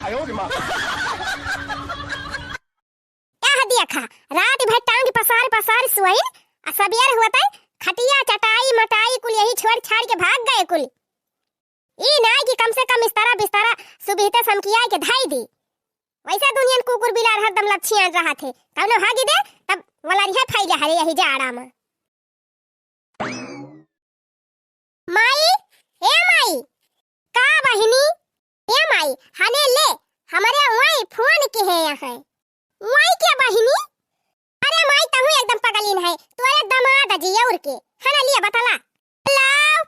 क्या देखा रात भर टांग पसार पसार सोई सबेर हुआ था खटिया चटाई मटाई कुल यही छोड़ छाड़ के भाग गए कुल। ई ना कि कम से कम इस्तारा बिस्तारा सुबह समकिया के धाई दी। वैसे दुनिया कुकुर बिलार हरदम लच्छियां रहा थे कौनो भागी दे तब वाला रिहे फैले हरे यही जाड़ा में। माई ए माई का बहिनी ए माई हने ले हमारे वही फोन के है यहाँ वही क्या बहिनी। अरे माई तहु एकदम पगलीन है तोरे दामाद जी और के हना लिया बताला। हेलो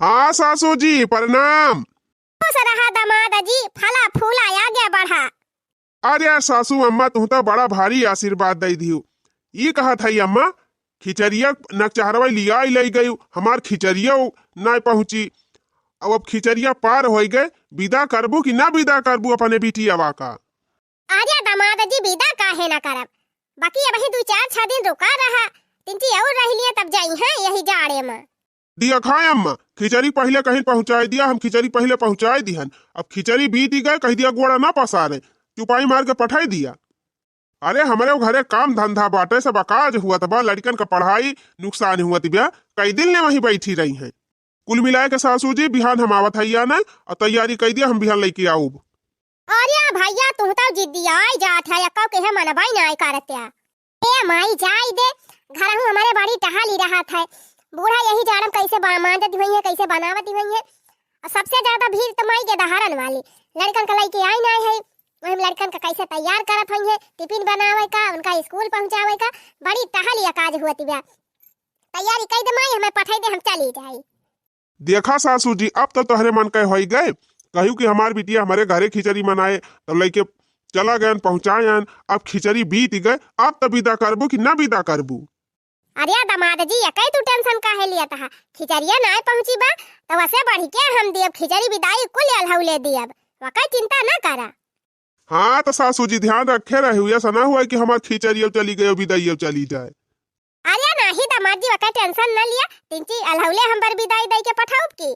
हाँ सासू जी प्रणाम। खुश रहा दामाद जी फला फूला आगे बढ़ा। अरे सासू अम्मा तुम तो बड़ा भारी आशीर्वाद दे दियो। ये कहा था अम्मा खिचड़िया नकचहरवा लिया ले गई हमार खिचड़िया न पहुंची अब खिचड़िया पार हो गए विदा करबू कि ना विदा करबू अपने बिटियावा का। अरे दामाद जी विदा काहे ना करब बाकी अब ही 2-4 दिन रुका रहा तिनकी और रह लिए तब जाई है यही जाड़े में। दिया खाए अम्मा खिचड़ी पहले कहीं पहुंचाई दिया हम खिचड़ी पहले पहुंचाई दिहन अब खिचड़ी बीत गए कह दिया गोड़ा ना पसारे चुपाई मार के पठाई दिया। अरे हमारे घरे काम धंधा बाटे सब अकाज हुआ तबा लड़कन का पढ़ाई नुकसान हुआ तिबिया कई दिन ने वहीं बैठी रही हैं। कुल मिलाए के सासू जी बिहान हम आवत है ना और तैयारी कर दिया हम बिहान लेके आऊब। अरे भैया तू तो जिद्दी आई जात है कब के है मन भाई ना करत्या ए माई जाई दे घर हूं हमारे बड़ी टहाली रहा था बूढ़ा यही जाड़म कैसे मांदत हुई है कैसे बनावत हुई है। सबसे ज्यादा भीड़ तो माई के दहारन वाली लड़कन का लेके आई ना है वही लड़कन का कैसे तैयार करत हुई है टिफिन बनावे का उनका स्कूल पहुंचावे का बड़ी टहाली काज हुआ तिबिया तैयारी कर दे माई हमें पठाई दे हम चली जाई। देखा सासू जी अब तो तोहरे मन कह हो गए कहू कि हमार बिटिया हमारे घरे खिचड़ी मनाए तो लेके चला गए पहुंचाए अब खिचड़ी बीत गए अब तो विदा करबू कि ना विदा करबू। अरे दामाद जी कई तू टेंशन काहे लिया था खिचड़िया ना पहुंची बा तो वैसे बढ़ के हम देब खिचड़ी विदाई कुल अलहौले दियब वका चिंता ना करा। हाँ तो सासू जी ध्यान रखे रहे ऐसा ना हुआ कि हमार खिचड़ी चली गई विदाई चली जाए। अरे नहीं दामाद जी वका टेंशन न लिया तिनकी अलहौले हम बर विदाई दई के पठाऊब की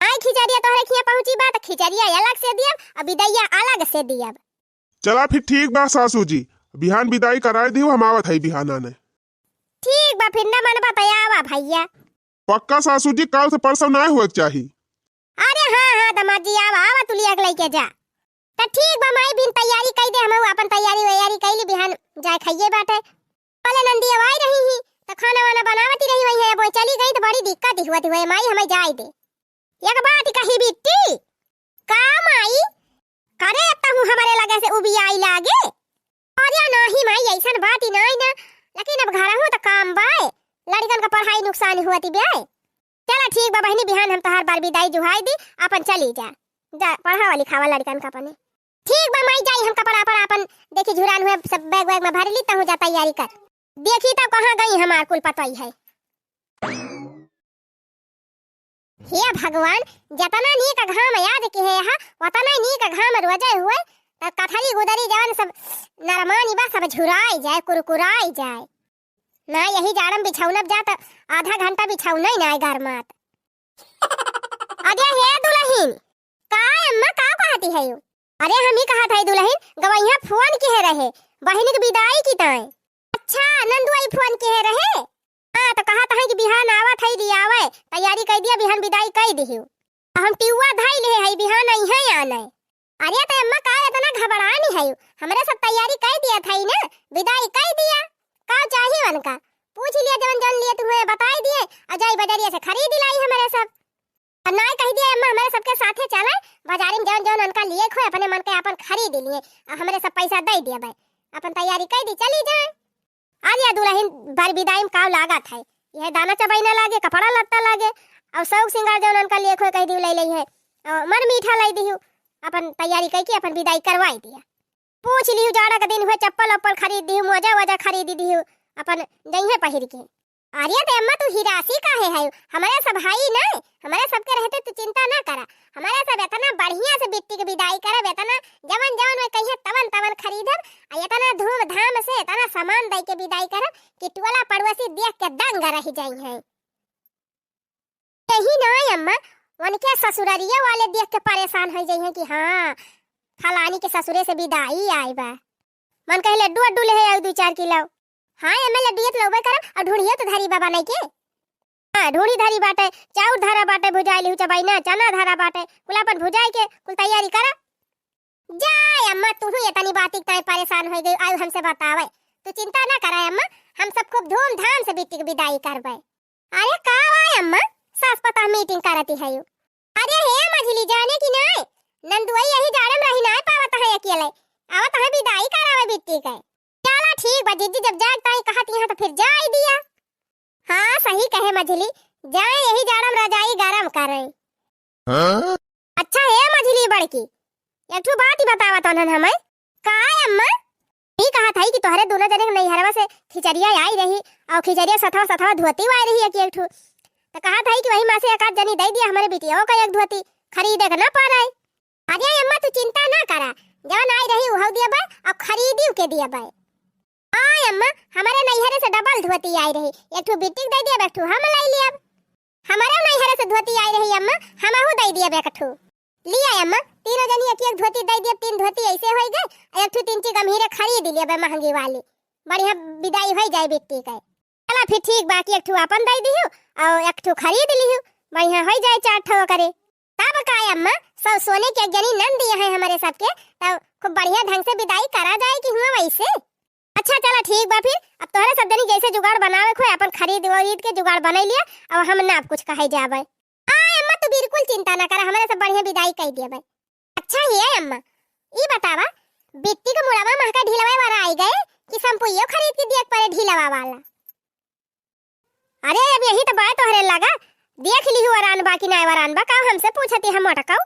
आई खिचड़िया तोहरे खिया पहुंची बा तो खिचड़िया अलग से दियब और विदाइया अलग से दियब। चला फिर ठीक बा सासू जी बिहान विदाई कराए दियो हम आवत है बिहाना ने। ठीक बा फिर न मन बतायावा भैया। पक्का सासू जी कल से परसों ना हुआ चाहिए। अरे हाँ हाँ दामाद जी आवा आवा तू लिया लेके जा तो ठीक बा माई बिन तैयारी कर दे हम अपन तैयारी वैयारी कैली बिहान जाए खाइए बाटे पहले नंदी आई रही ही तो खाना वाना बनावती रही वही है वो चली गई तो बड़ी दिक्कत हुआ थी माई हमें जाए दे एक बात कही बिट्टी का माई करे अब हूँ हमारे लगे से उबी आई लागे अरे नहीं माई ऐसा बात ही नहीं ना लेकिन अब घर हूँ तो काम बाय लड़कन का पढ़ाई नुकसान हुआ थी ब्याह। चला ठीक बा बहनी बिहान हम तोहार बार विदाई जुहाई दी अपन चली जा जा पढ़ावा लिखावा लड़कन का अपने। ठीक बा माई जाई हम कपड़ा पर अपन देखी झुरान हुए सब बैग वैग में भर ली तहु जा तैयारी कर देखी तब कहां गई हमार कुल पतई है। हे भगवान जतना नी का घाम याद के है यहाँ उतना नी का घाम रोजे हुए तब कथरी गुदरी जवन सब नरमानी बा सब झुराई जाए कुरकुराई जाए ना यही जाड़म बिछौनब जा तो आधा घंटा बिछौना ही ना घर मात। अरे हे दुल्हन का अम्मा का कहती है यू अरे हम ही कहा था दुल्हन गवैया फोन के रहे बहन की विदाई की ताई। अच्छा नंदू आई फोन के रहे हां तो कहा था कि बिहान आवत है दियावे तैयारी कर दिया बिहान विदाई कर दिहियो हम टिउआ धाई ले है बिहान आई है आना। अरे तो अम्मा का इतना घबरानी है हमरे सब तैयारी कर दिया था ना विदाई कर दिया का चाहिए उनका पूछ लिया जवन जन लिए तुम्हें बताई दिए अजय बाजारिया से खरीद लाई हमारे सब और ना कह दिया अम्मा हमारे सबके साथे चले बाजार में जवन जवन उनका लिए खोए अपने मन के अपन खरीद लिए और हमारे सब पैसा दे दिया भाई अपन तैयारी कर दी चली जाए। आलिया दुल्हन बार विदाई में काव लागत है यह दाना चबाई ना लागे कपड़ा लत्ता लागे और शौक सिंगार जवन उनका लिए खोए कह दी ले ली है और मन मीठा लाई दी अपन तैयारी करके अपन विदाई करवाई दिया। पूछ लियो जाड़ा का दिन हुए चप्पल उप्पल खरीद दी मोजा वजा खरीद दी अपन जइहे पहिर के। अरे तो अम्मा तू हिरासी काहे है हमारे सब भाई ना हमारे सबके रहते तू चिंता ना करा हमारे सब इतना बढ़िया से बिट्टी के विदाई करब इतना जवन जवन में कहिए तवन तवन खरीदब आ इतना धूमधाम से इतना सामान दई के विदाई करब कि टोला पड़ोसी देख के दंग रह जाई है। यही ना अम्मा उनके ससुरारिया वाले देख के परेशान हो जाई है कि हाँ फलानी के ससुरे से विदाई आई बा। मन कहे लड्डू अड्डू ले आऊ 2-4 किलो। हाँ एमे लड्डू तो लौबे करम और ढूंढियो तो धरी बाबा नहीं के। हाँ ढूंढी धरी बाटे, चाउर धारा बाटे भुजाई लिहु चबाई ना, चना धारा बाटे कुलापन भुजाई के कुल तैयारी करा। जाय अम्मा तू ही इतनी बात ताई परेशान हो गई आयु हमसे बतावे। तू चिंता ना करे अम्मा, हम सब खूब धूमधाम से बेटी की विदाई करबे। अरे का आय अम्मा सास पता मीटिंग करती है यू। अरे हे मझली जाने की नहीं नंदुई यही जाड़म रही ना पावत है अकेले आवत है विदाई करावे बेटी के। चला ठीक बा जीजी जब जागता ही कहती है तो फिर जाई दिया। हाँ सही कहे मझली, जाए यही जाड़म रजाई गरम करे। हाँ? अच्छा है मझली बड़की एक ठो बात ही बतावा तो हमें का अम्मा ये कहा था कि तोहरे दोनों जने नैहरवा से खिचड़िया आई रही और खिचड़िया सथवा सथवा धोती आई रही है कि एक ठो तो कहा था कि वही मां से एक आध जनी दे दिया हमारे बिटिया का एक धोती खरीदे का ना पा रहा है। अरे अम्मा तू चिंता ना करा जवन आई रही उहाव दिया बा और खरीदी के दिया बा। आय अम्मा हमारे नैहरे से डबल धोती आई रही, एक ठो बिटिक दे दिया एक ठो हम लाई लिया। हमारे नैहरे से धोती आई रही अम्मा हमहु दे दिया एक ठो लिया अम्मा। तीनों जनी एक धोती दे दिया, 3 धोती ऐसे हो गए एक ठो 3 गंभीरे खरीद लिया बे महंगी वाली बढ़िया विदाई हो जाए बिट्टी के। चला फिर ठीक बाकी एक ठो अपन दे दियो और एक ठो खरीद लियो बढ़िया हो जाए 4 ठो करे। तब का अम्मा सब सोने के जनी नन दिए हैं हमारे सबके तब खूब बढ़िया ढंग से विदाई करा जाए कि हुआ वैसे। अच्छा चला ठीक बा फिर अब तोहरे सब जनी जैसे जुगाड़ बनावे खोए अपन खरीद वरीद के जुगाड़ बना लिया और हम ना कुछ कहे जावे। अम्मा तू बिल्कुल चिंता ना कर हमारे सब बढ़िया विदाई कर दिया भाई। अच्छा ये अम्मा ई बतावा बिट्टी के मुड़ावा महका ढीलवा वाला आई गए कि संपुइयो खरीद के दिया परे ढीलवा वाला। अरे अब यही तो बात तोहरे लगा देख ली वरान बाकी ना वरान बा का हमसे पूछती हम अटकाऊ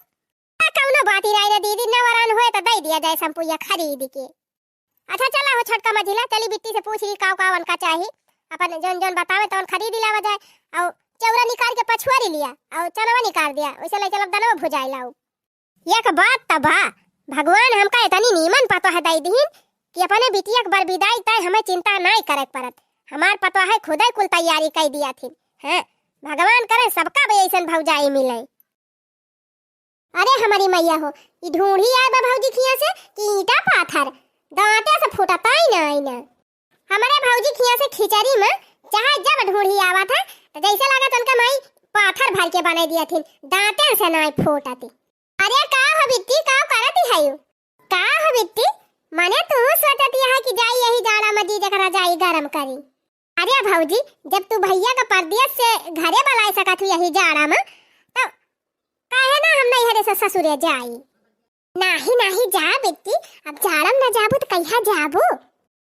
कौनो बात ही नहीं दीदी ना वरान होए तो दे दिया जाए संपुइया खरीद के। अच्छा चला हो छोटका मझिला चली बिट्टी से पूछ ली काव कावन का चाहिए अपन जन जन बतावे तो खरीद लावा जाए और चौरा निकाल के पछुआरी लिया और चनवा निकाल दिया वैसे ले चलब दनवा भुजाई लाऊ। एक बात तबा भगवान हमका इतनी नीमन पतो है दई दीन कि अपने बिटिया के बरविदाई तय हमें चिंता नहीं करे पड़त हमार पतो है खुद ही कुल तैयारी कर दिया थी। हैं भगवान करे सबका भी ऐसन भौजाई मिले। अरे हमारी मैया हो ई ढूंढी आए बा भौजी खिया से कि ईटा पाथर दांते से फूटता ही ना। हमारे भौजी खिया से खिचड़ी में चाहे जब ढूंढी आवा था तो जैसे लगा उनका माई पाथर भर के बना दिया थी दांते से नहीं फूटती। अरे का हो बिट्टी का करती है यू का हो बिट्टी माने तू सोचती है कि जाई यही जाड़ा में दीजे करा जाई गरम करी। अरे भौजी जब तू भैया का परदेश से घरे बुला सकत यही जाड़ा में तो काहे ना हम नैहरे से ससुरे जाई। नाही नाही जा बिट्टी अब जाड़म न जाबू तो कहिया जाबू।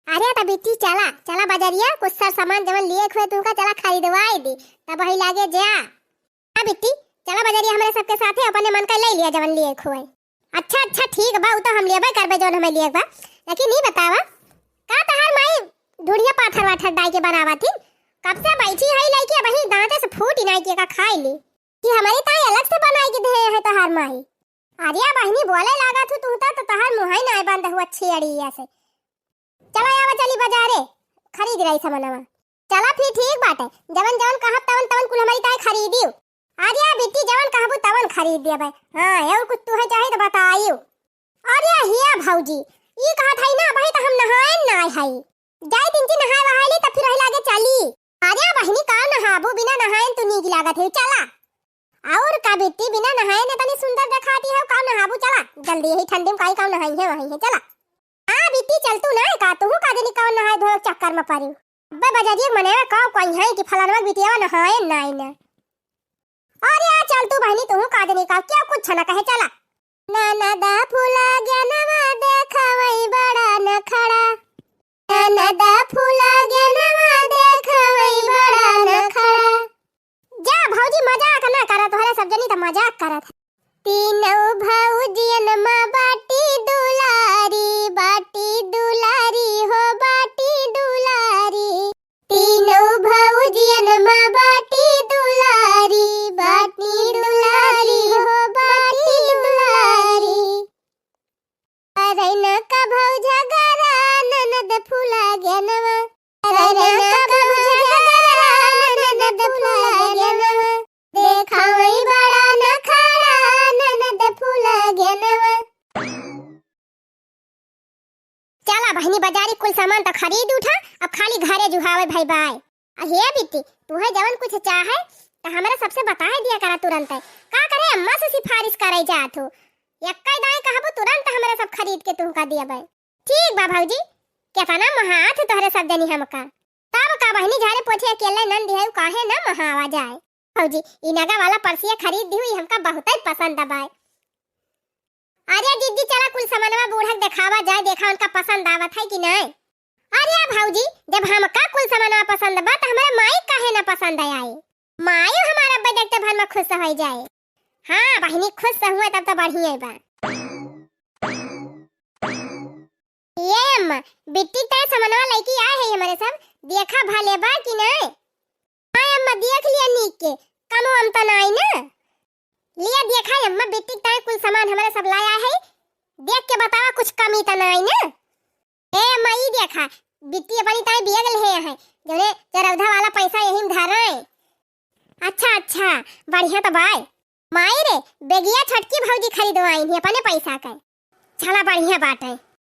अरे तो बिट्टी चला चला बाजारिया कुछ सर सामान जवन लिए खोए तू का चला खरीदवाई दी तब वही लागे जा। हां बिट्टी चला बाजारिया हमारे सबके साथे अपने मन का ले लिया जवन लिए खोए। अच्छा अच्छा ठीक बा उ तो हम लेबे करबे जवन हमें लिए बा लेकिन नहीं बतावा का तहार माई ढूढ़िया पाथर वाथर डाई के बनावा थी कब से बैठी है लइके वही दांते से फूट नहीं के का खाई ली कि हमारी ताई अलग से बनाई के दे है तहार माई। अरे बहनी बोले लगा तू तो तहार मुहाई ना बंद हुआ अच्छी अड़िया से। चला आवा चली बाजारे खरीद रही सामानवा। चला फिर ठीक बाटे जवन जवन कहब तवन तवन कुल हमारी ताई खरीदियो। अरे बिट्टी जवन कहबू तवन खरीद दिया भाई। हां और कुछ तू है चाहे तो बताइयो। अरे हिया भौजी ई कहा था ना भाई तो हम नहाए ना है जाई दिन की नहाए वहाली तो फिर लागे चली। अरे बहनी का नहाबू बिना नहाए तो नीक लागत है चला और का बिट्टी बिना नहाए ने तनी सुंदर दिखाती है का नहाबू चला जल्दी यही ठंडी में काई का नहाई है वही है चला। हां बिट्टी चल तू ना का तू का जनी का नहाए धो चक्कर में पड़ी अब्बे बाजारी मने का कोई है कि फलाना बिटिया नहाए नहीं ना। अरे आ चल तू बहनी तू का जनी का क्या कुछ ना कहे चला। नाना दा फूला गनवा देखवई बड़ा नखड़ा नाना दा फूला गनवा देखवई बड़ा नखड़ा। जा भौजी मजाक ना करत तोहरे सब जनी त मजाक करत। तीनों भौजियन मां बाटी दुलारी हो बाटी दुलारी तीनों भौजियन मां बाटी दुलारी हो बाटी दुलारी। अरे न का भौजा गरा ननद फूला गनवा अरे न का भौजा गरा ननद फूला गनवा देखवई बड़ा नखड़ा ननद फूला गनवा। बहनी बाजारी कुल सामान तो खरीद उठा, अब खाली घरे जुहावे भाई बाय। हे बिट्टी तू है जवन कुछ चाहे तो हमरा सबसे बता दिया करा तुरंत है। का करे अम्मा से सिफारिश करे जात हो, यक्का दाई कहबो तुरंत हमरा सब खरीद के तू का दिया भाई। ठीक बा भौजी, केतना महात तोहरे सब जनी हमका। तब का बहनी झारे पोछे अकेले नन दिहु काहे ना महावा जाए। भौजी ई नगा वाला परसिया खरीद दी हुई हमका बहुत ही पसंद आबाय। अरे दीदी चला कुल सामानवा बूढ़क दिखावा जाए, देखा उनका पसंद आवत है कि नहीं। अरे भौजी जब हमका कुल सामानवा पसंद बा तो हमारे माई काहे ना पसंद आई। माई हमारा अब्बा देखते भर में खुश हो जाए। हाँ बहनी खुश हुए तब तो बढ़िया बा। ये अम्मा बिट्टी ते सामानवा लेके आए है हमारे सब, देखा भले बा कि नहीं। हाँ अम्मा देख लिया नीक के, कमो हम तो नहीं ना लिया देखा है अम्मा। बिट्टी ताई कुल सामान हमारे सब लाया है, देख के बतावा कुछ कमी तो नहीं ना। ए अम्मा ई देखा बिट्टी अपनी ताई बेग ले है जने चरौधा वाला पैसा यही में धर रहे। अच्छा अच्छा बढ़िया तो बाय। माई रे बेगिया छटकी भौजी खरीदवाई है अपने पैसा का, चला बढ़िया बात है।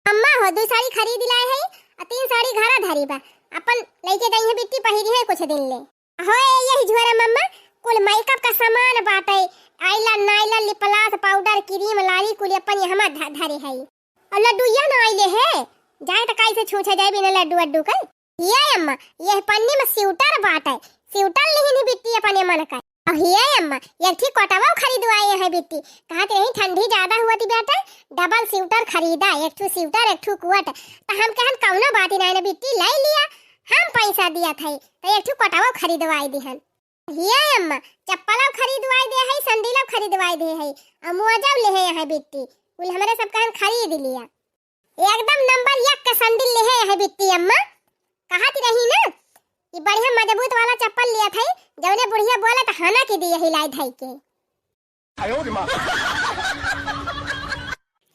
अम्मा हो 2 साड़ी खरीद लाए है और 3 साड़ी घरा धरी बा, अपन लेके गई है बिट्टी पहिरी है कुछ दिन ले। होए यही झोरा मम्मा कुल मेकअप का सामान बाटे, आईलाइनर नाइलर लिप ग्लॉस पाउडर क्रीम लाली कुल अपन यहां धरे है। और लड्डू या ना आइले है जाए तो कैसे छूछे जाए बिना लड्डू अड्डू का। ये अम्मा ये पन्नी में स्वेटर बाटे, स्वेटर लेहिनी बिट्टी अपने मन का। और ये अम्मा एक ठीक कोटावा खरीदवाए है बिट्टी, कहत रही ठंडी ज्यादा हुआती बेटा डबल स्वेटर खरीदा, एक ठू स्वेटर एक ठू कोट। तो हम कहन कौनो बात नहीं ना बिट्टी ले लिया, हम पैसा दिया थे तो एक ठू कोटावा खरीदवाई दिहन। ये अम्मा चप्पल खरीदवाई दे है, सैंडल खरीदवाई दे है, अमुआजा ले है बिट्टी कुल हमारे सब कहन खरीद लिया। एकदम नंबर 1 का सैंडल ले है बिट्टी अम्मा, कहत रही ना ये बढ़िया मजबूत वाला चप्पल लिया था, जौने बुढ़िया बोला तो हना के दिए हिलाई धाई के।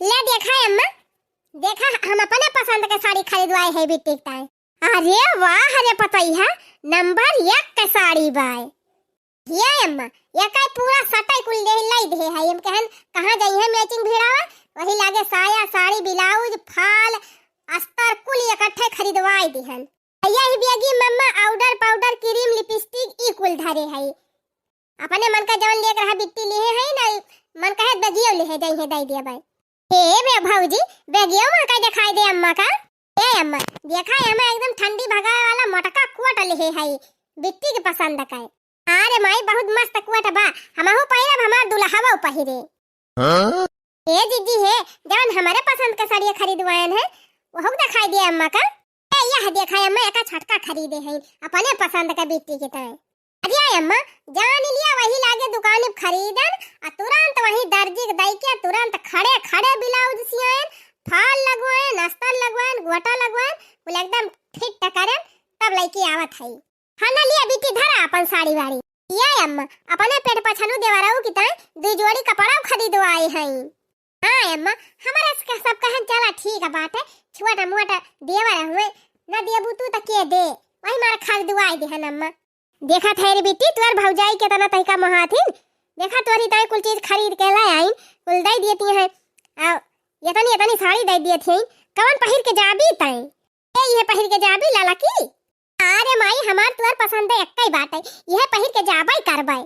ले देखा अम्मा, देखा हम अपने पसंद के साड़ी खरीदवाए है बिट्टी का। अरे वाह अरे पतैया नंबर 1 का साड़ी बाय। ये अम्मा ये का पूरा सटाई कुल ले लाई दे है, हम कहन कहां जाई है मैचिंग भिड़ावा, वही लागे साया साड़ी ब्लाउज फाल अस्तर कुल इकट्ठे खरीदवाई दिहन। यही बेगी मम्मा आउडर पाउडर क्रीम लिपस्टिक ई कुल धरे है, अपने मन का जवन लेकर रहा बिट्टी लिए है ना, मन कहे बेगियो ले है दई है दई दिया भाई। ए बे भौजी बेगियो मन का दिखाई दे अम्मा का। ए अम्मा देखा है हमें एकदम ठंडी भगाए वाला मोटका कोट ले है बिट्टी के पसंद का। अरे माई बहुत मस्त कोट बा, हमहु पहिरब हमार दुल्हावा पहिरे। हां ए जीजी है जवन हमारे पसंद का साड़ी खरीदवायन है वो दिखाई दे अम्मा का। यह देखा अम्मा एक छटका खरीदे है अपने पसंद का बिट्टी की तरह। अरे अम्मा जान लिया वही लागे दुकान में खरीदन और तुरंत वही दर्जी के दई के तुरंत खड़े खड़े ब्लाउज सियान फाल लगवाएं अस्तर लगवाएं गोटा लगवाएं वो एकदम फिट टकरन तब लइकी आवत है। हना लिया बिट्टी धरा अपन साड़ी वाड़ी। ये अम्मा अपने पेट पछनु देवराऊ की तरह 2 जोड़ी कपड़ा खरीदवाए हैं। हाँ अम्मा हमारा सब कहन चला ठीक है बात है, छोटा मोटा देवर हुए ना देबू तू त के दे वही मार खरीदवाई दे है अम्मा। देखा थे रे बिट्टी तोर भौजाई के तना तैका महाथिन, देखा तोरी ताई कुल चीज खरीद के लाई आई कुल दई देती है। आ ये तनी साड़ी दई दिए थे कौन पहिर के जाबी ताई ए ये पहिर के जाबी लाला की। अरे माई हमार तोर पसंद है एकई बात है, यह पहिर के जाबाई करबाई।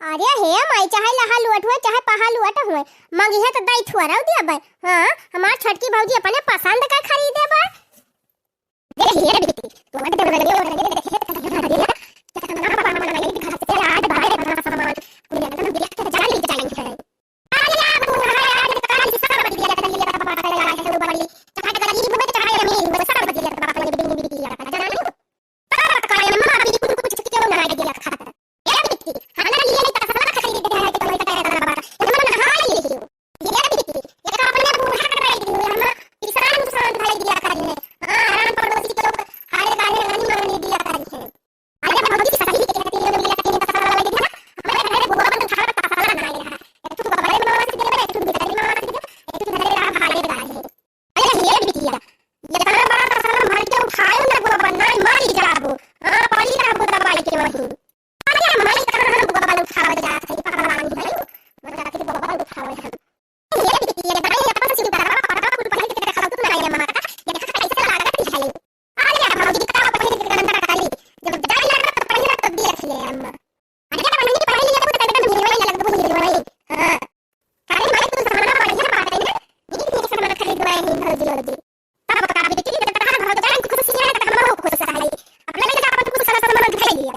अरे हे माई चाहे लहा लुट हुए चाहे पहा लुट हुए मंगी है तो दई थुआरा दिया भाई। हां हमार छटकी भौजी अपने पसंद का खरीदे बा। दे ये बिट्टी तो मत दे लगे भौजी लोग जी तब बता बेटी कि तहार भौजाई को खुशी है त हमरो खुश है अब ले जा अपन खुश सारा सामान दिखाई दिया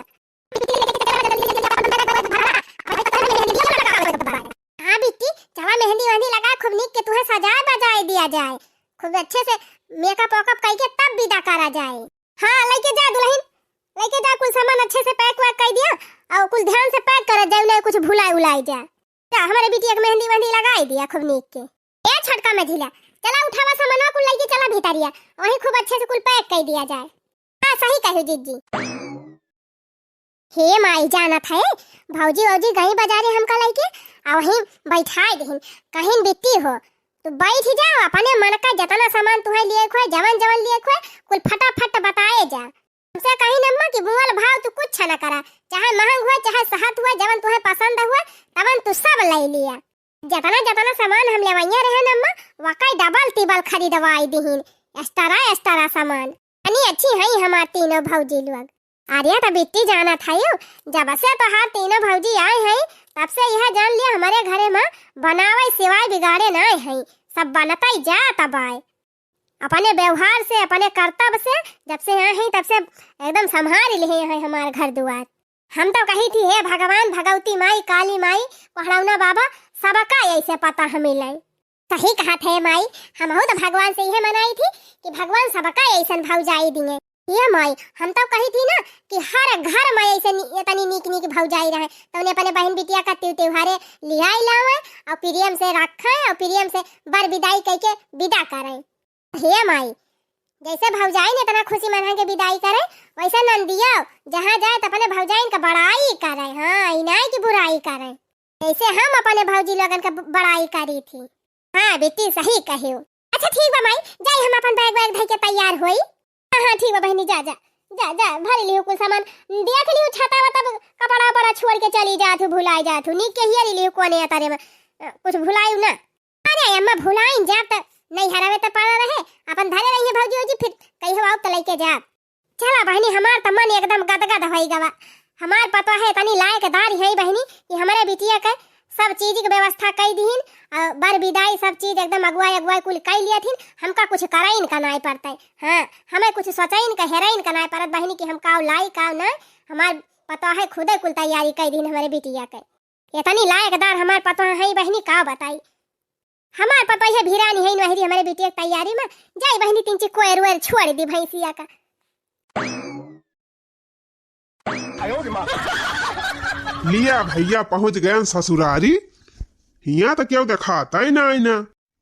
हाँ बेटी चला मेहंदी वहंदी लगा खूब नीक के तुहे सजाए बजाए दिया जाए खूब अच्छे से मेकअप वकअप करके तब विदा करा जाए। हाँ लेके जा दुल्हन लेके जा कुल सामान अच्छे से पैक वैक कर दिया और कुल ध्यान से पैक कर जाए ना कुछ भुलाई उलाई जा जा हमारे बेटी एक मेहंदी वहंदी लगाई दिया खूब नीक के ए छटका में झिला चला उठावा सामान कुल लेके चला भीतरिया वहीं खूब अच्छे से कुल पैक कर दिया जाए। हाँ सही कहो जीजी हे माई जाना था भौजी वौजी गई बाजारे हमका लेके आ वहीं बैठाई दही कहीं बिट्टी हो तो बैठ जाओ अपने मन का जितना सामान तुहे लिए खोए जवन जवन लिए खोए कुल फटाफट बताए जा हमसे कहीं नम्मा कि बुआल भाव तू कुछ न करा चाहे महंग हुआ चाहे सहत हुआ जवन तुहे पसंद हुआ तवन तू सब ले लिया जितना जितना सामान हम लेवैया रहे नम्मा वाकई डबल टिबल खरीदवाई दहीन एक्स्ट्रा सामान अनि अच्छी है हमार तीनों भौजी लोग अरे तो बिट्टी जाना था यो जब से तो हार तीनों भौजी आए हैं तब से यह जान लिया हमारे घरे में बनावे सिवाय बिगाड़े ना है सब बनता ही जा तब आए अपने व्यवहार से अपने कर्तव्य से जब से यहाँ हैं तब से एकदम संभाल लिए हैं हमारे घर दुआर। हम तो कही थी हे भगवान भगवती माई काली माई पहड़ौना बाबा सबका ऐसे पता हमें लाई सही कहा थे माई हम तो भगवान से यह मनाई थी कि भगवान सबका ऐसा भौजाई दिए ये माई हम तो कही थी ना कि हर घर में ऐसे इतनी नीक नीक भौजाई रहे तो उन्हें अपने बहन बिटिया का त्योहारे लियाई लावे और प्रियम से रखे और प्रियम से बर विदाई करके विदा करे। हे माई जैसे भौजाई ने इतना खुशी मना के विदाई करे वैसे नंदिया जहाँ जाए तो अपने भौजाई का बड़ाई करे। हाँ इनाई की बुराई करे ऐसे हम अपने भौजी लोगन का बड़ाई करी थी। हाँ बेटी सही कहियो। अच्छा ठीक बा माई जाए हम अपन बैग वैग धइ के तैयार होई। हाँ ठीक बा बहनी जा जा जा जा भर लियो कुल सामान देख लियो छाता तब कपड़ा बड़ा छोड़ के चली जाथू भुलाई जाथू नीक के हियर लियो कोने तारे में कुछ भुलायू ना। अरे अम्मा भुलाइन जा त नहीं हरावे त पड़ा रहे अपन धरे रहिए भौजी होजी फिर कहियो आओ त लेके जा। चला बहनी हमार त मन एकदम गदगद होई गवा हमार पता है तनी लायकदार है बहनी कि हमारे बिटिया के सब चीज की व्यवस्था कर दीन बर विदाई सब चीज एकदम अगुवाई कुल कर लिया थी हमका कुछ कराइन का नहीं पड़ता है। हाँ हमें कुछ सोचाइन का हेराइन का नहीं पड़त बहनी कि हम काव लाई काव ना हमार पता है खुदे कुल तैयारी कर दीन हमारे बिटिया के इतनी लायकदार हमार पता है बहनी का बताई हमार पता है भीरानी है नहरी हमारे बिटिया की तैयारी में जाई बहनी तीन ची कोयर वेर छोड़ दी भैंसिया का। लिया भैया पहुंच गए ससुरारी हिया तो क्यों दिखाता ही ना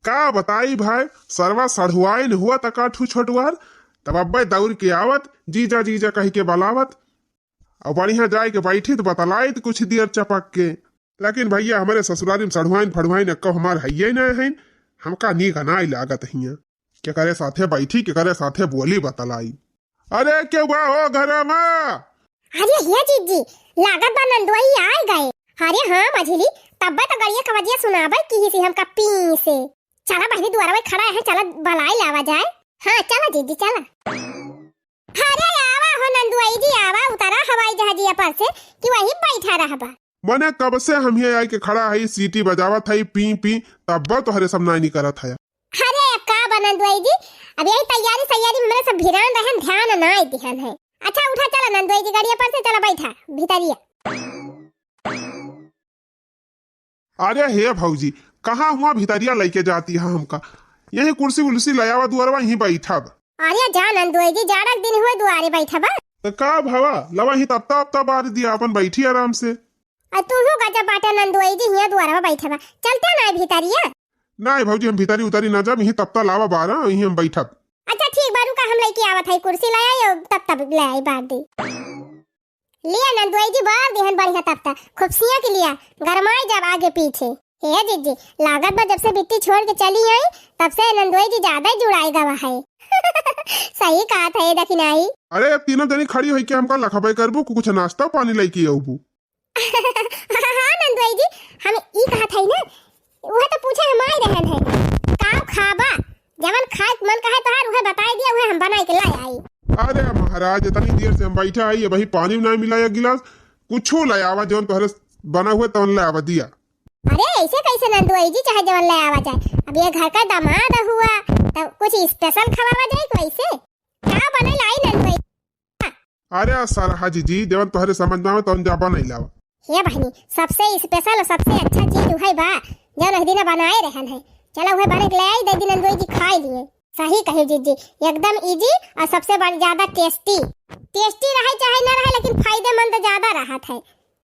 का बताई भाई सरवा सढ़ुआइन हुआ तका ठू छोटुआर तब अब्बे दौड़ के आवत जीजा जीजा कह के बलावत और बढ़िया जाए के बैठी तो बतलाई तो कुछ देर चपक के लेकिन भैया हमारे ससुरारी में सढ़ुआइन फड़ुआइन अक्का हमार है ना है हमका नी गनाई लागत हिया के करे साथे बैठी के करे साथे बोली बतलाई। अरे क्यों बा हो घर में अरे ये जीजी लागत बा नंदुआई आ गए। अरे हाँ मझली तब तो गड़िया कवजिया सुनाबे की सी हमका पी से चला बहनी द्वारा में खड़ा है चला बलाई लावा जाए। हाँ चला जीजी चला। अरे आवा हो नंदुआई जी आवा उतारा हवाई जहाजिया पर से कि वही बैठा रहबा मने कब से हम ये आई के खड़ा है सीटी बजावत है पी पी तब तो हरे सब नहीं करत है। अरे का नंदुआई जी अब यही तैयारी में मेरे सब भिरान रहन ध्यान ना दिहन है। अच्छा उठा चला नंदुआई जी गाड़िया पर से चला बैठा भीतरिया। अरे हे भौजी कहाँ हुआ भीतरिया लेके जाती है हमका यही कुर्सी उर्सी लयावा दुआरवा यहीं बैठा। अरे जा नंदुआई जी जाड़ा दिन हुए दुआरे बैठा बा तो का भवा लवा ही तब बार दिया अपन बैठी आराम से। तू हो गजा बाटा नंदुआई जी हिया दुआरवा बैठा बा चलते ना भीतरिया। नहीं भौजी हम भीतरी उतारी ना जा यहीं तब लावा बारा यहीं हम बैठा। अच्छा ठीक बारू का हम लेके आवत है कुर्सी लाया तब ले आई बार दी लिया नंदुआई जी बार देहन बढ़िया तब खुबसिया के लिया गरमाई जब आगे पीछे। हे जीजी लागत बा जब से बिट्टी छोड़ के चली आई तब से नंदुआई जी ज्यादा ही जुड़ाई गवा है। सही कहा था ये दखिनाई। अरे अब तीनों जनी खड़ी हुई के हमका लखबाई करबू कुछ नाश्ता पानी लेके आऊबू। हाँ नंदुआई जी हम ई कहा था ना वह तो पूछे हम आई रहन है का खाबा जवन खाए मन कहे तोहार उहे बताई दिया उहे हम बनाई के लाई आई। अरे महाराज इतनी देर से हम बैठा आई वही पानी नहीं मिला एक गिलास कुछो ले आवा जवन तोहरे बना हुए तो ले आवा दिया। अरे ऐसे कैसे नंदुआई जी चाहे जवन ले आवा जाए अब ये घर का दामाद हुआ तब कुछ स्पेशल खवावा जाए वैसे का बनल आई नंदुई। अरे सारा हाजी जी देवन तोहरे समझ में आवे तो जाबा नहीं लावा। हे बहनी सबसे स्पेशल और सबसे अच्छा चीज है बा जौन दिन बनाए रहन है। चलो वह बने के ले आई दे दिन नंदुई जी खाई लिए। सही कहे जी जी एकदम इजी और सबसे ज्यादा टेस्टी रहे चाहे ना रहे लेकिन फायदेमंद ज्यादा रहत है।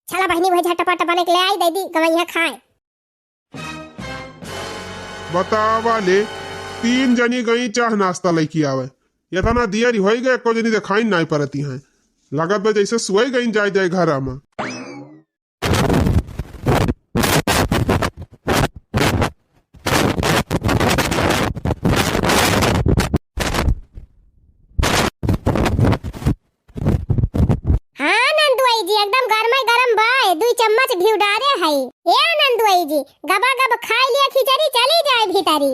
चला बहनी वह झटपट बने के ले आई दे दी गवैया खाए। बतावा ले 3 जनी गई चाह नाश्ता लेके आवे इतना दियरी हो गए को जनी दिखाई नहीं पड़ती हैं लागत बे जैसे सुई गई जाए घर में। हाँ नंदुई जी एकदम गरम गरम बाय 2 चम्मच घी डारे है। ए नंदुई जी गबा गब खाई लिया खिचड़ी चली जाए भीतरी।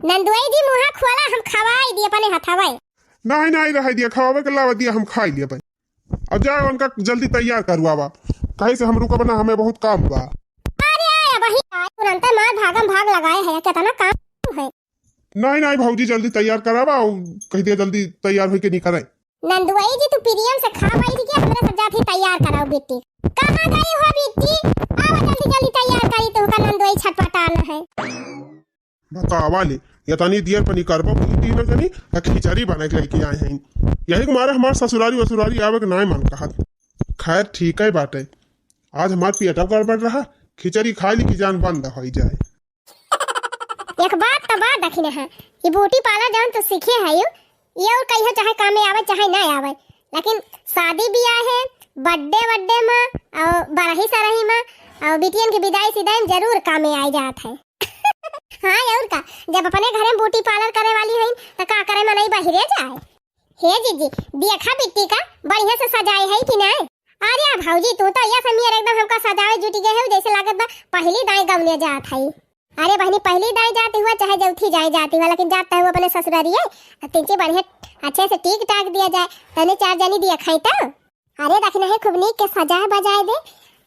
नंदुई जी मुहा खोला हम खवाई दिए अपने हथावे। नहीं रह दिया खवावे के लावा दिया हम खाई लिया भाई। अब जाओ उनका जल्दी तैयार करवावा कहीं से हम रुका बना हमें बहुत काम बा। अरे वही तुरंत मार भागम भाग लगाए है कितना काम है। नहीं भौजी जल्दी तैयार करावा कह दिया जल्दी तैयार होके नहीं करे। नंदुई जी तू प्रियम से खा पाई थी कि हमरा सब जाती तैयार कराओ बेटी। कहां गई हो बेटी आओ जल्दी तैयार करी तो का नंदुई छटपटाना है। बतावा ले इतनी देर पर करबो तीनों जनी खिचड़ी बना के लेके आए हैं यही तुम्हारे हमारे ससुरारी आवे के नहीं मन कहा। खैर ठीक है बाटे आज हमार पेटा गड़बड़ रहा खिचड़ी खा ली की जान बंद हो जाए। एक बात तो बात देखने है कि ब्यूटी पार्लर जान तो सीखे है ये और कहीं चाहे काम में आवे चाहे ना आवे लेकिन शादी ब्याह है बर्थडे में और बरही सरही में और बिटियन की विदाई सिदाई जरूर काम में आ जात है। हाँ और का जब अपने घर में ब्यूटी पार्लर करे वाली है तो का करे में नहीं बहिरे जाए। हे जीजी देखा बिट्टी का बढ़िया से सजाए है कि नहीं। अरे भाऊजी तू तो ये समीर एकदम हमका सजावे जुटी गए है जैसे लागत बा पहली दाई गवने जात है। अरे बहनी पहली दाई जाती हुआ चाहे जौथी जाए जाती हुआ लेकिन जाता है वो अपने ससुरारी है तीनचे बढ़िया अच्छे से टीक टाक दिया जाए तने 4 जनी दिया खाई तो। अरे देखना है खूब नीक के सजाए बजाए दे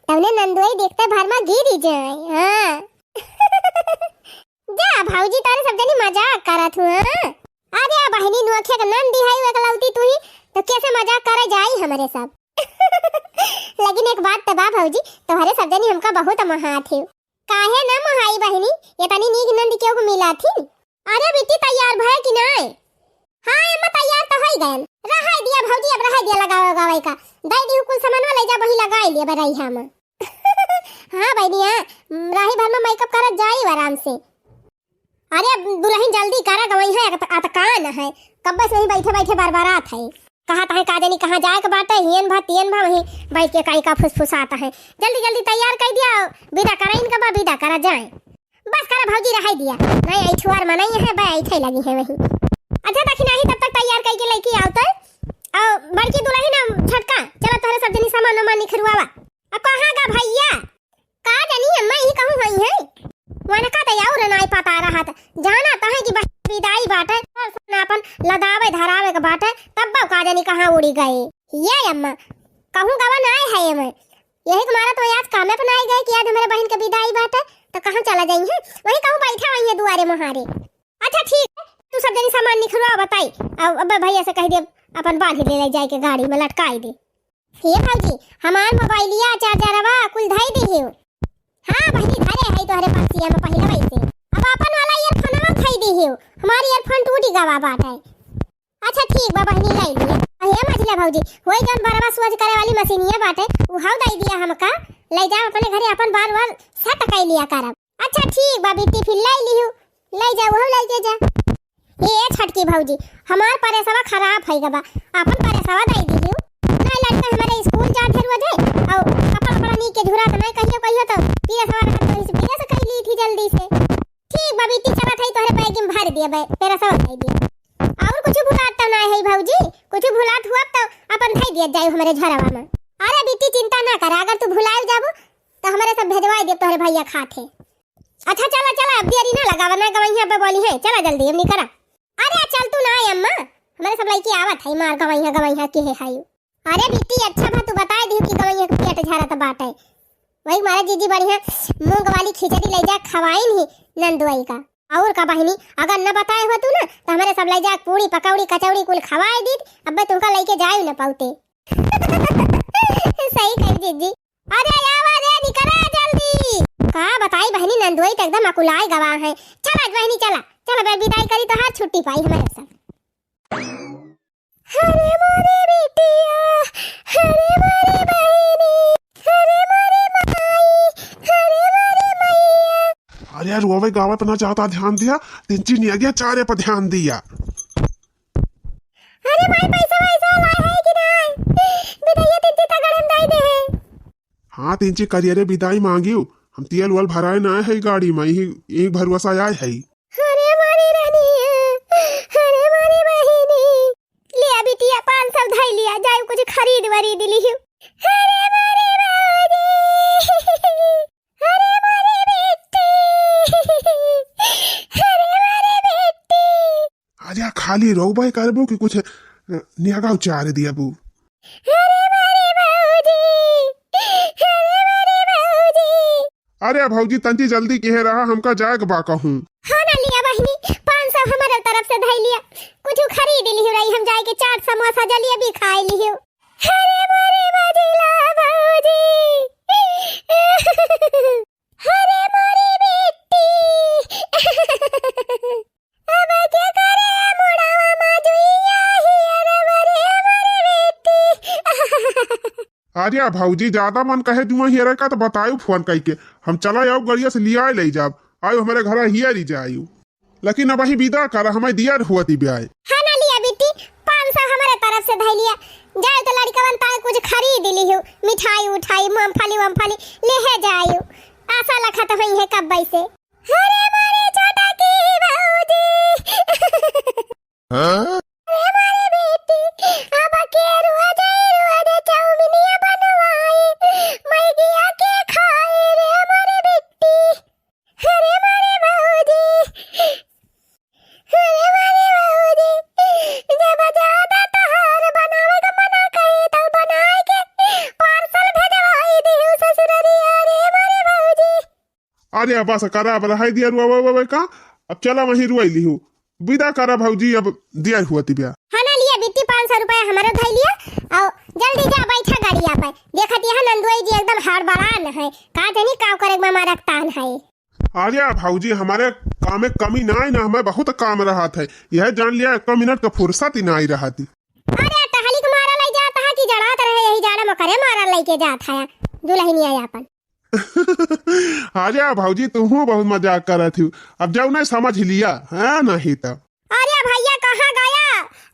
तवने नंदुई देखते भर में गिर जाए। हाँ जा भाऊजी तारे सब जनी मजाक करत हुआ। अरे बहनी नोखे का नंदी है एकलौती तू ही तो कैसे मजाक करे जाई हमारे सब। लेकिन एक बात तो बा भाऊजी तुम्हारे सब जनी हमका बहुत महात है काहे ना महाई बहनी ये तनी नीक नंदी क्यों को मिला थी। अरे बेटी तैयार भय कि नहीं। हां अम्मा तैयार तो हो गए रहा दिया भाऊजी अब रहा दिया लगाओ गावे का दे दी कुल सामान ले जा वही लगाई लिए बरई हम। हां बहनी राही भर में मेकअप करत जाई आराम से। अरे दुल्हन जल्दी करा गवई है आता कान है कब बस वहीं बैठे बरबरात है कहा है का देनी कहां जाए के बात है हियन भा तियन भा वहीं बैठ के काई का फुसफुसाता है। जल्दी तैयार कर दिया विदा करा इनका बा विदा करा जाए बस करा भाऊजी रहाई दिया नहीं आई छुआर मनाई है बा ऐठे लगी है वहीं। अच्छा देखी नहीं तब तक तैयार करके लेके आओ तो और बड़की दुल्हन ना झटका चलो तोरे सब जनी सामान वामान निखरवावा। अब कहां गा भैया का जानी अम्मा ही कहूं वहीं है वना का तैयार नहीं पता रहा था जाना तो है कि विदाई बाटे और अपन लदावे धरावे के बाटे तब का जानी कहां उड़ी गए। ये अम्मा कहूं गवन आए है मैं यही तुम्हारा तो आज कामे पर नहीं गए कि आज हमारे बहन के विदाई बाटे तो कहां चला जाई है वही कहूं बैठा वही है दुआरे मुहारे। अच्छा ठीक है तू सब जनी सामान निखरवा बताई अब भैया से कह दे अपन बांध ले जाए के गाड़ी में लटकाई दे। ये भाजी हमार मोबाइलिया चार्जरवा कुल धई दे हो। हां बहनी धरे है तोहरे पास ये में पहले वैसे अब अपन वाला ईयरफोनवा धई दे हो हमारी ईयरफोन टूटी गवा बाटे। अच्छा ठीक बा बहनी लाई लिए हे मछला भौजी होई जन बरवा सुअज करे वाली मशीनिया बाटे उ हाउ दई दिया हमका ले जा अपने घरे अपन बार सेट कर लिया करब। अच्छा ठीक बा बेटी फिर लाई लियो ले जा वो ले के जा। ये छटकी भौजी हमार परेसवा खराब है गबा अपन परेसवा दई दियो नहीं लड़का हमारे स्कूल जात है रोज और अपन नी के झुरा तो नहीं कहियो तो परेसवा रहा तो इस पीरे से कह ली थी जल्दी से। ठीक बा बेटी चला थई तोरे बैग में भर दिया परेसवा दई दिया और कुछ भुलात तो नहीं है भौजी कुछ भुलात हुआ तो अपन धई दिया जाए हमारे झरवा में। अरे बेटी चिंता ना कर अगर तू भुलाए जाबो तो हमारे सब भेजवा दे तोरे भैया खाते। अच्छा चला अब देरी ना लगावा ना गवैया पे बोली है चला जल्दी अब नहीं करा। अरे चल तू ना अम्मा हमारे सब लड़की आवत है मार गवैया के है हाई। अरे बेटी अच्छा बा तू बता दी कि गवैया के पेट झरत बाटे वही मारा जीजी बढ़िया मूंग वाली खिचड़ी ले जा खवाई नहीं नंदुई का। और का बहनी अगर न बताए हो तू ना तो हमारे सब ले जा पूरी पकौड़ी कचौड़ी कुल खवाए दी अब तुमका लेके जाए न पाउते। सही कह दीदी। अरे आवा रे निकला जल्दी। का बताई बहनी नंदुई तो एकदम अकुलाए गवा है। चला बहनी चला चला बे विदाई करी तो हाथ छुट्टी पाई हमारे सब। हरे मोरे बेटिया हरे मोरे बहनी हरे मोरे माई हरे मोरे मैया। अरे यार रोवे गावा पर ना चाहता ध्यान दिया तिंची नहीं आ गया चारे पर ध्यान दिया। अरे भाई पैसा वैसा लाए है कि नहीं विदाई तिंची तगड़म दाई दे है। हाँ तिंची करियरे विदाई मांगियो हम तेल वल भराए ना है गाड़ी में ही एक भरवसा आए है। अरे मारी रानी अरे मारी बहनी ले अभी तिया 500 धाई लिया जाए कुछ खरीद वरीद लियो। अरे मारी बाजी अरे मारी बेटी अरे मारी बेटी। अरे खाली रोबे करबो कि कुछ नियागा चारे दिया बू। अरे मारी बाजी अरे मारी बाजी। अरे भौजी तंती जल्दी कहे रहा हमका जाए बा कहूँ। हाँ ना लिया बहनी 500 हमारे तरफ से धाई लिया कुछ खरीद लियो रही हम जाए के चाट समोसा जलेबी खाए लियो। अरे मोरे मदिला भौजी अरे मोरी बेटी अब क्या करे मुड़ावा माजुइया ही अरे मोरी बेटी। अरे भौजी ज्यादा मन कहे जुआ हियर का तो बतायो फोन करके हम चला आओ गड़िया से लिया ले जाब आयो हमारे घर हियर ही जायो लेकिन अब ही विदा कर हमें दिया हुआ थी ब्याह। हाँ ना लिया बेटी 500 हमारे तरफ से धाई लिया जाए तो लड़का बनता है कुछ खरीद लियो मिठाई उठाई मूंगफली वमफली ले है जायो आशा लखा तो वही है कब से। अरे मारे छोटा की भौजी अरे मारे बेटी अब के रुआ दे चाउमीनिया बनवाए मैं गया के खाए रे मारे बेटी। अरे मारे भौजी अरे मारे भौजी जब ज्यादा तहार बनावे का मना करे तो बनाए के पार्सल भेजवाई दियो ससुररिया रे मारे भौजी। अरे अब बस करा अब रहा दिया रुआ का अब चला वहीं रुआ लिहू विदा करा भौजी अब दिया हुआ थी ब्याह। हाँ ना लिया बेटी 500 रुपया हमारा धाई लिया और जल्दी जा बैठा गाड़िया पे देखत यहाँ नंदुई जी एकदम हड़बड़ान है का जानी का करे हमारा तान है। अरे भौजी हमारे काम में कमी ना आई ना हमें बहुत काम रहा था यह जान लिया 1 मिनट का फुर्सत ही ना आई रहा थी। अरे टहली के मारा लाई जाता है कि जड़ात रहे यही जाड़ा में करे मारा लाई के जाता है दुल्हनिया यापन। अरे भौजी तुम बहुत मजाक कर रही थी अब जाओ ना समझ लिया है नहीं तो। अरे भैया कहाँ गया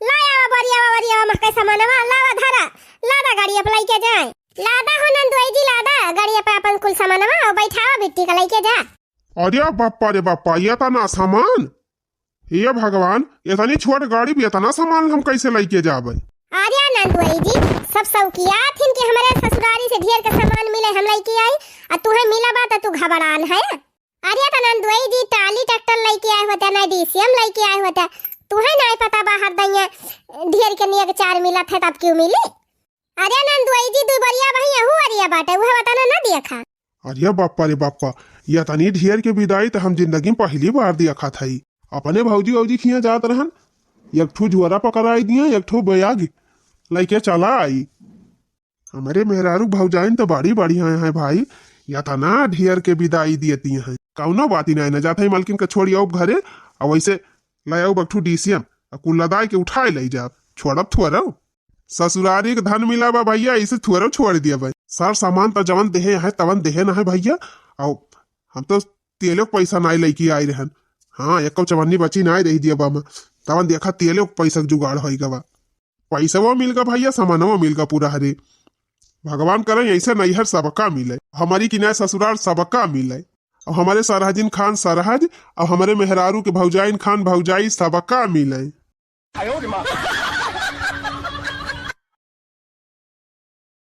लाया बरिया मक्के सामानवा लावा धरा लादा गाड़ी पे लेके जाए लादा हो नंदुई जी लादा गाड़ी पे अपन कुल सामानवा और बैठावा बिट्टी का लेके जा। अरे बापा रे बापा ये तना सामान ये भगवान इतनी छोट गाड़ी भी इतना सामान हम कैसे लेके जाबे। अरे नंदुई जी सब सौकिया थिन कि हमारे ससुरारी से ढेर का सामान मिले हम लेके आई और तुम्हें मिला बात तू घबरान है। अरे तो नंदुई जी टाली ट्रैक्टर लेके आए होते ना डीसीएम लेके आए होते तुम्हें नहीं पता बाहर दैया ढेर के नियक 4 मिला था तब क्यों मिली। अरे नंदुई जी दु बरिया भैया हु अरिया बाटे वह बताना ना देखा। अरे बापा रे बापा ये तनी ढेर के विदाई तो हम जिंदगी में पहली बार देखा था अपने भौजी औजी खिया जात रहन एक ठू जुआरा पकड़ाई दिया एक ठू बैग लेके चला आई। हमारे मेहरारू भौजाइन तो बड़ी बढ़िया है भाई या तना ढेर के विदाई देती हैं कौनो बात ही नहीं न जाता मालकिन का छोड़ी आओ घरे और वैसे ले आओ बठू डीसीएम कुल लदाई के उठाए ले जा छोड़ब थुअरो ससुरारी के धन मिला बा भैया इसे थुअरो छोड़ दिया भाई सर सामान तो जवन देहे है तवन देहे ना है भैया और हम तो तेलों पैसा नहीं लेके आई रहन। हाँ एक चवन्नी बची नहीं रही दिया बामा तवन देखा तेलों पैसा जुगाड़ हो गवा पैसा वो मिल गया भैया सामानवा मिल गया पूरा हरे भगवान करें ऐसे नैहर सबका मिले हमारी किनारे ससुराल सबका मिले और हमारे सरहजिन खान सरहज और हमारे मेहरारू के भौजाइन खान भौजाई सबका मिले।